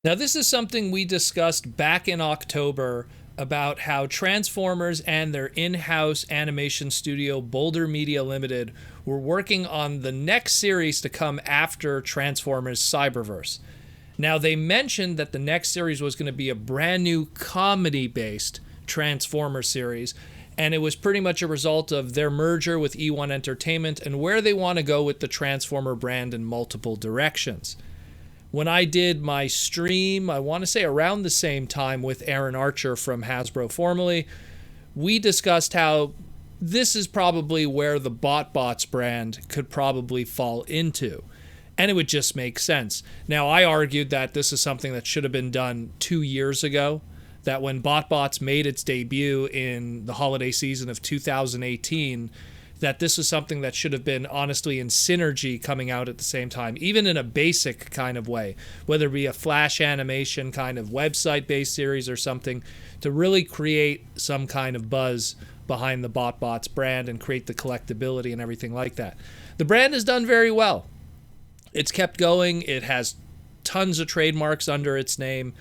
Now, this is something we discussed back in October about how Transformers and their in-house animation studio, Boulder Media Limited, were working on the next series to come after Transformers Cyberverse. Now, they mentioned that the next series was going to be a brand new comedy-based Transformers series, and it was pretty much a result of their merger with E1 Entertainment and where they want to go with the Transformer brand in multiple directions. When I did my stream, I want to say around the same time with Aaron Archer from Hasbro formerly, we discussed how this is probably where the BotBots brand could probably fall into. And it would just make sense. Now, I argued that this is something that should have been done 2 years ago, that when BotBots made its debut in the holiday season of 2018, that this was something that should have been honestly in synergy coming out at the same time, even in a basic kind of way, whether it be a flash animation kind of website-based series or something, to really create some kind of buzz behind the BotBots brand and create the collectability and everything like that. The brand has done very well. It's kept going. It has tons of trademarks under its name,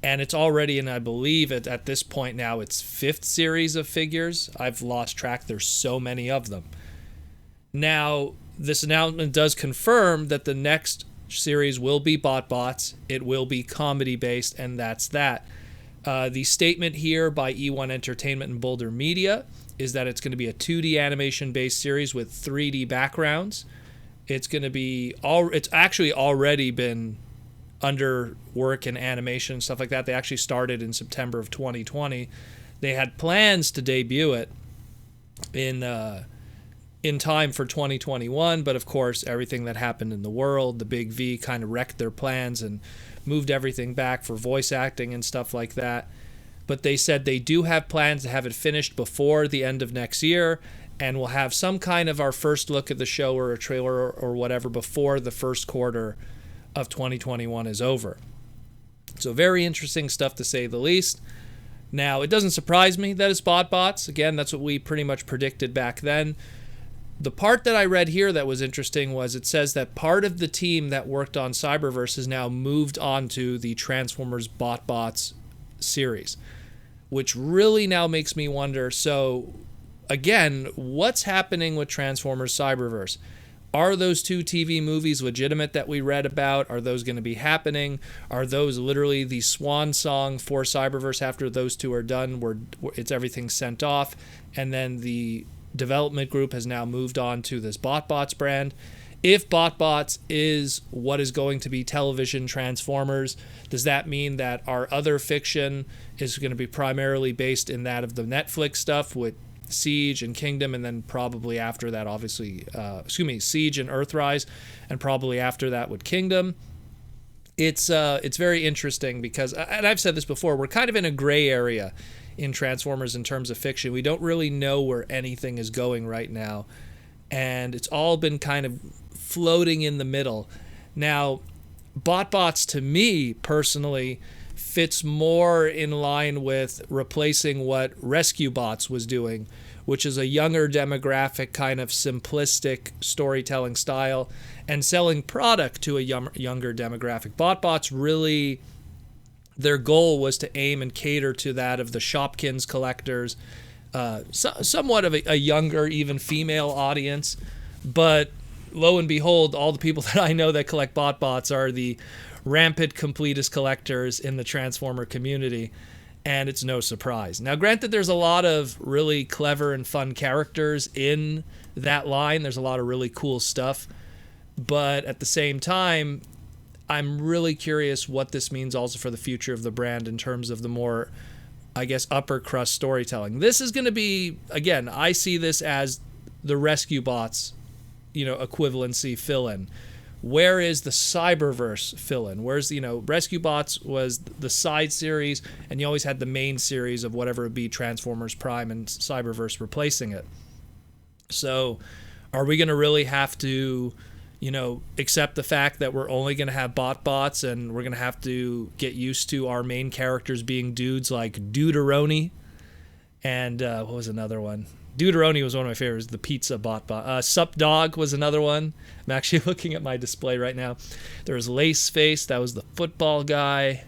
and it's already in, I believe, at this point now, its fifth series of figures. I've lost track. There's so many of them. Now, this announcement does confirm that the next series will be BotBots. It will be comedy-based, and that's that. The statement here by E1 Entertainment and Boulder Media is that it's going to be a 2D animation-based series with 3D backgrounds. It's going to be it's actually already been under work in animation and stuff like that. They actually started in September of 2020. They had plans to debut it in time for 2021, but of course everything that happened in the world, the big V, kind of wrecked their plans and moved everything back for voice acting and stuff like that. But they said they do have plans to have it finished before the end of next year, and we'll have some kind of our first look at the show or a trailer or whatever before the first quarter of 2021 is over. So very interesting stuff, to say the least. Now, it doesn't surprise me that it's BotBots. Again, that's what we pretty much predicted back then. The part that I read here that was interesting was it says that part of the team that worked on Cyberverse has now moved on to the Transformers BotBots series, which really now makes me wonder, so again, what's happening with Transformers Cyberverse? Are those two TV movies legitimate that we read about? Are those going to be happening? Are those literally the swan song for Cyberverse after those two are done, where it's everything sent off, and then the development group has now moved on to this BotBots brand? If BotBots is what is going to be television Transformers, does that mean that our other fiction is going to be primarily based in that of the Netflix stuff with Siege and Kingdom, and then probably after that, obviously, Siege and Earthrise, and probably after that with Kingdom? It's very interesting because, and I've said this before, we're kind of in a gray area in Transformers in terms of fiction. We don't really know where anything is going right now, and it's all been kind of floating in the middle. Now, BotBots, to me personally, fits more in line with replacing what Rescue Bots was doing, which is a younger demographic kind of simplistic storytelling style and selling product to a younger demographic. BotBots really, their goal was to aim and cater to that of the Shopkins collectors, somewhat of a younger, even female audience. But lo and behold, all the people that I know that collect BotBots are the rampant completist collectors in the Transformer community, and it's no surprise. Now, granted, there's a lot of really clever and fun characters in that line. There's a lot of really cool stuff, but at the same time, I'm really curious what this means also for the future of the brand in terms of the more, I guess, upper crust storytelling. This is going to be, again, I see this as the Rescue Bots, equivalency fill-in. Where is the Cyberverse fill-in? Where's, Rescue Bots was the side series, and you always had the main series of whatever it be, Transformers Prime and Cyberverse replacing it. So are we going to really have to, accept the fact that we're only going to have BotBots, and we're going to have to get used to our main characters being dudes like Duderoni and what was another one? Deuteroni was one of my favorites. The pizza BotBot. Sup Dog was another one. I'm actually looking at my display right now. There was Lace Face. That was the football guy.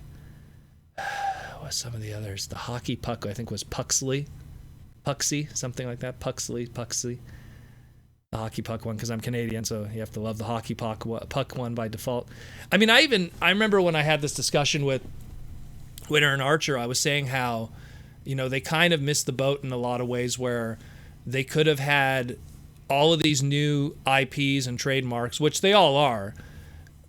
What's some of the others? The hockey puck, I think, was Puxley. Puxy, something like that. Puxley. The hockey puck one, because I'm Canadian, so you have to love the hockey puck one by default. I mean, I remember when I had this discussion with Winter and Archer, I was saying how, they kind of missed the boat in a lot of ways, where they could have had all of these new IPs and trademarks, which they all are,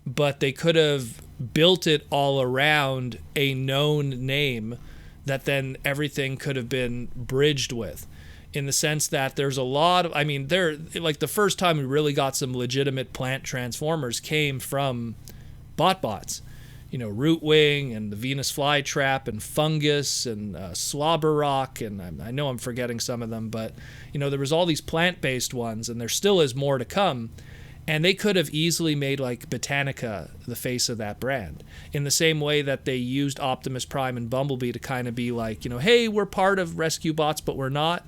but they could have built it all around a known name that then everything could have been bridged with, in the sense that there's a lot of, the first time we really got some legitimate plant Transformers came from BotBots. Rootwing and the Venus Flytrap and Fungus and Slobber Rock, and I know I'm forgetting some of them, but there was all these plant-based ones, and there still is more to come. And they could have easily made like Botanica the face of that brand, in the same way that they used Optimus Prime and Bumblebee to kind of be like, hey, we're part of Rescue Bots, but we're not.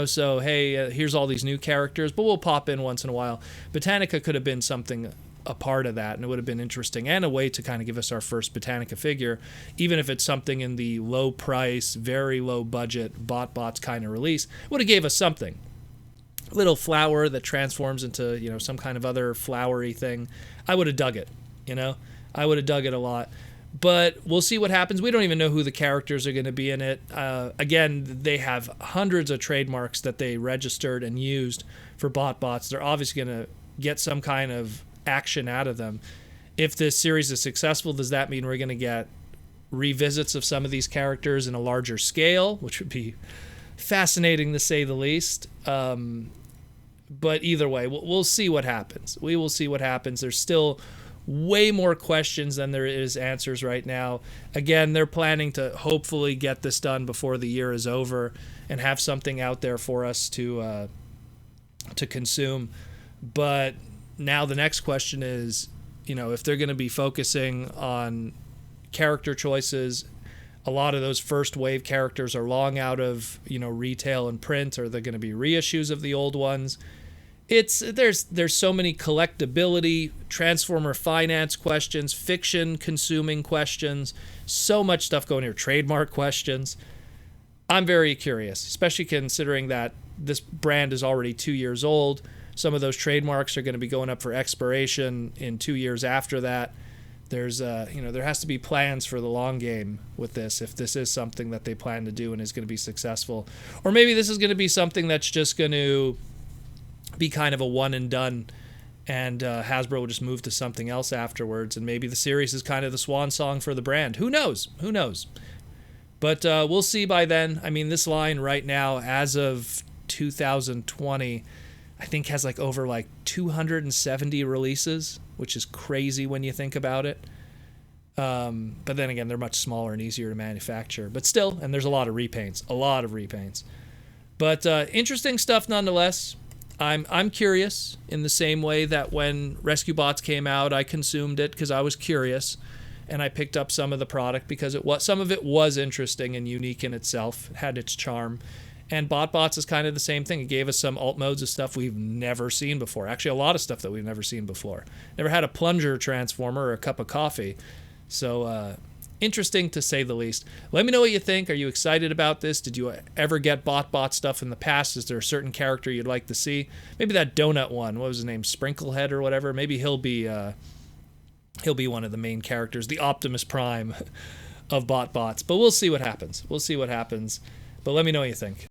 So hey, here's all these new characters, but we'll pop in once in a while. Botanica could have been something a part of that, and it would have been interesting, and a way to kind of give us our first Botanica figure, even if it's something in the low price, very low budget BotBots kind of release. It would have gave us something. A little flower that transforms into, some kind of other flowery thing. I would have dug it, I would have dug it a lot. But we'll see what happens. We don't even know who the characters are going to be in it. Again, they have hundreds of trademarks that they registered and used for BotBots. They're obviously going to get some kind of action out of them. If this series is successful, does that mean we're going to get revisits of some of these characters in a larger scale, which would be fascinating to say the least? But either way, we'll see what happens. We will see what happens. There's still way more questions than there is answers right now. Again, they're planning to hopefully get this done before the year is over and have something out there for us to consume. But now the next question is, if they're going to be focusing on character choices, a lot of those first wave characters are long out of, retail and print, or they're going to be reissues of the old ones. There's so many collectability, Transformer finance questions, fiction consuming questions, so much stuff going here, trademark questions. I'm very curious, especially considering that this brand is already 2 years old. Some of those trademarks are going to be going up for expiration in 2 years after that. There's there has to be plans for the long game with this, if this is something that they plan to do and is going to be successful. Or maybe this is going to be something that's just going to be kind of a one and done, and Hasbro will just move to something else afterwards, and maybe the series is kind of the swan song for the brand. Who knows? But we'll see by then. This line right now, as of 2020, I think has over 270 releases, which is crazy when you think about it. But then again, they're much smaller and easier to manufacture. But still, and there's a lot of repaints. But interesting stuff nonetheless. I'm curious, in the same way that when Rescue Bots came out, I consumed it because I was curious, and I picked up some of the product because some of it was interesting and unique in itself. It had its charm. And BotBots is kind of the same thing. It gave us some alt modes of stuff we've never seen before. Actually, a lot of stuff that we've never seen before. Never had a plunger transformer or a cup of coffee. So, interesting to say the least. Let me know what you think. Are you excited about this? Did you ever get BotBot stuff in the past? Is there a certain character you'd like to see? Maybe that donut one. What was his name? Sprinklehead or whatever? Maybe he'll be one of the main characters, the Optimus Prime of BotBots. But we'll see what happens. But let me know what you think.